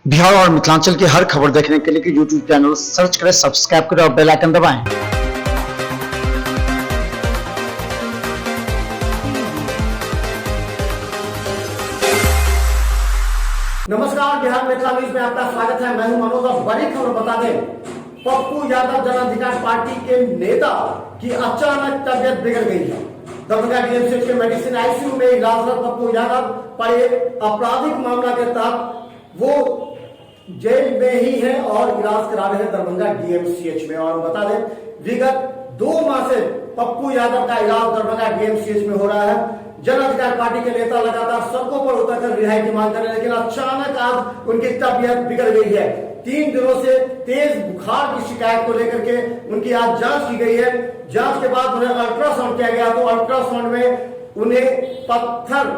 बिहार और मिथिलांचल की हर खबर देखने के लिए यूट्यूब चैनल सर्च करें, सब्सक्राइब करें और बेल आइकन दबाएं। नमस्कार, बिहार मिथिला न्यूज में आपका स्वागत है। मैं हूं मनोज और बड़ी खबर बता दें, पप्पू यादव जन अधिकार पार्टी के नेता की अचानक तबियत बिगड़ गई है। दरभंगा डीएमसीएच के मेडिसिन आईसीयू में इलाजरत पप्पू यादव पर एक आपराधिक मामला के तहत वो जेल में ही है और इलाज करा रहे हैं दरभंगा डीएमसीएच में। और बता दें, विगत 2 माह से पप्पू यादव का इलाज दरभंगा डीएमसीएच में हो रहा है। जन अधिकार पार्टी के नेता लगातार सड़कों पर उतरकर रिहाई की मांग कर रहे हैं, लेकिन अचानक आज उनकी तबियत बिगड़ गई है। 3 दिनों से तेज बुखार की शिकायत को लेकर के उनकी आज जांच की गई है। जांच के बाद उन्हें अल्ट्रासाउंड किया गया, तो अल्ट्रासाउंड में उन्हें पत्थर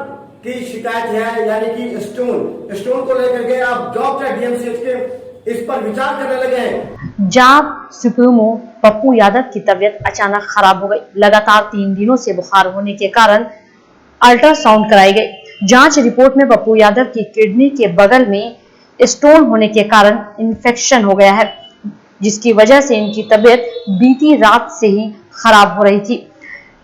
की शिकायत है, यानी कि स्टोन को लेकर के अब डॉक्टर डीएमसीएच के इस पर विचार करने लगे हैं। जाप सुप्रीमो पप्पू यादव की तबियत अचानक खराब हो गई। लगातार 3 दिनों से बुखार होने के कारण अल्ट्रासाउंड कराई गई। जांच रिपोर्ट में पप्पू यादव की किडनी के बगल में स्टोन होने के कारण इन्फेक्शन हो गया है, जिसकी वजह से इनकी तबियत बीती रात से ही खराब हो रही थी।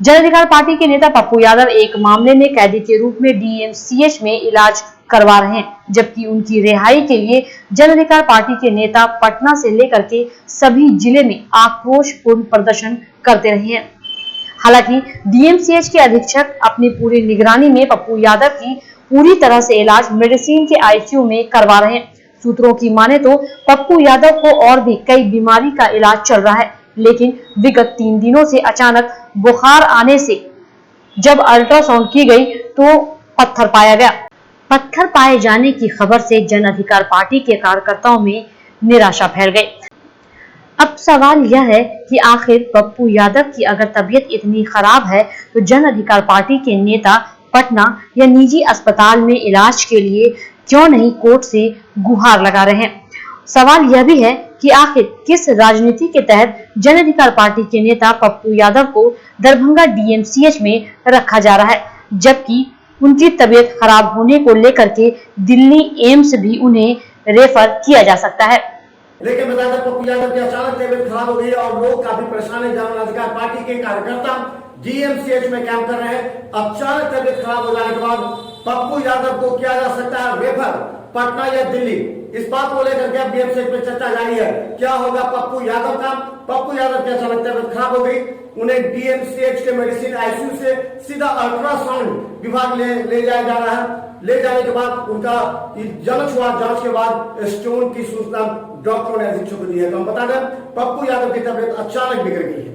जन अधिकार पार्टी के नेता पप्पू यादव एक मामले में कैदी के रूप में डीएमसीएच में इलाज करवा रहे हैं, जबकि उनकी रिहाई के लिए जन अधिकार पार्टी के नेता पटना से लेकर के सभी जिले में आक्रोशपूर्ण प्रदर्शन करते रहे हैं। हालांकि डीएमसीएच के अधीक्षक अपनी पूरी निगरानी में पप्पू यादव की पूरी तरह से इलाज मेडिसिन के आईसीयू में करवा रहे हैं। सूत्रों की माने तो पप्पू यादव को और भी कई बीमारी का इलाज चल रहा है, लेकिन विगत 3 दिनों से अचानक बुखार आने से जब अल्ट्रासाउंड की गई तो पत्थर पाया गया। पत्थर पाए जाने की खबर से जन अधिकार पार्टी के कार्यकर्ताओं में निराशा फैल गई। अब सवाल यह है कि आखिर पप्पू यादव की अगर तबीयत इतनी खराब है तो जन अधिकार पार्टी के नेता पटना या निजी अस्पताल में इलाज के लिए क्यों नहीं कोर्ट से गुहार लगा रहे हैं। सवाल यह भी है कि आखिर किस राजनीति के तहत जन अधिकार पार्टी के नेता पप्पू यादव को दरभंगा डीएमसीएच में रखा जा रहा है, जबकि उनकी तबीयत खराब होने को लेकर के दिल्ली एम्स भी उन्हें रेफर किया जा सकता है। लेकिन बता दें, पप्पू यादव की अचानक तबीयत खराब हो गई और लोग काफी परेशान है। जन अधिकार पार्टी के कार्यकर्ता डीएमसीएच में कैंप कर रहे हैं। अचानक तबीयत खराब हो जाने के बाद पप्पू यादव को किया जा सकता है रेफर पटना या दिल्ली। इस बात को लेकर के डीएमसीएच में चर्चा जारी है। क्या होगा पप्पू यादव का? पप्पू यादव की अचानक तबीयत खराब हो गई, उन्हें डीएमसीएच के मेडिसिन आईसीयू से सीधा अल्ट्रासाउंड विभाग ले जाया जा रहा है। ले जाने के बाद उनका जांच हुआ, जांच के बाद स्टोन की सूचना डॉक्टरों ने अधीक्षक को दी है। तो हम बता दें, पप्पू यादव की तबीयत अचानक बिगड़ गई है।